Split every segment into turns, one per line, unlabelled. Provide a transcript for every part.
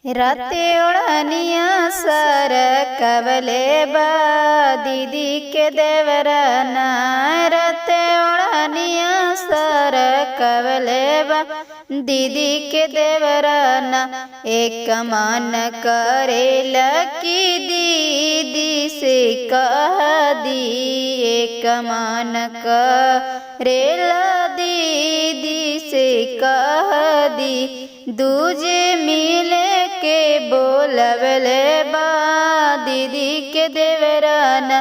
राते ओढ़निया सर कवले बा दीदी के देवरना। राते ओढ़निया सर कवले बा दीदी के देवरना। एक मन करेला की दीदी से कह दी। एक मन करेला दीदी से कह दी। दूजे मिले के बोलवले बा दीदी के देवराना।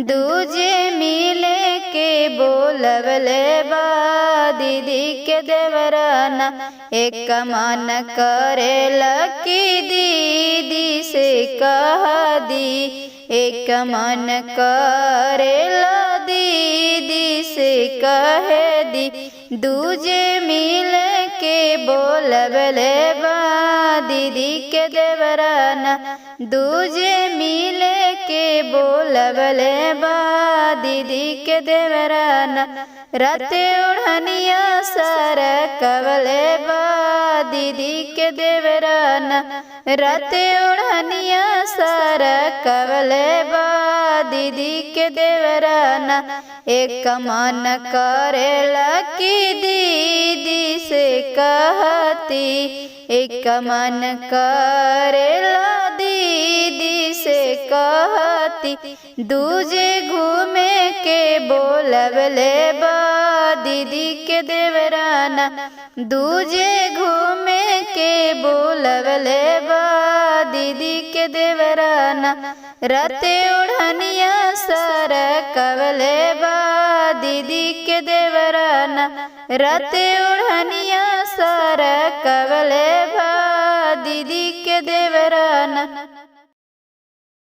दूजे मिले के बोलवले बा दीदी के देवराना। एक मन करेला की दीदी से कह दी। एक मन करेला दीदी से कह दी। दूजे मिले के बोलवले बा दीदी के देवराना। दूजे मिले के बोलवले बा दीदी के देवराना। राते ओढ़निया सर कवले बा दीदी के देवराना। राते ओढ़निया सर कवले बा दीदी के देवराना। एक मन करेला की दीदी से कहती। एक मन करेला दीदी से कहती। दूजे घूमे के बोलवले बा दीदी के देवराना। दूजे घूमे के बोलवले बा दीदी के देवराना। राते ओढ़निया सर कवले बा दीदी के देवराना। राते ओढ़निया सर कवले बा दीदी के देवराना।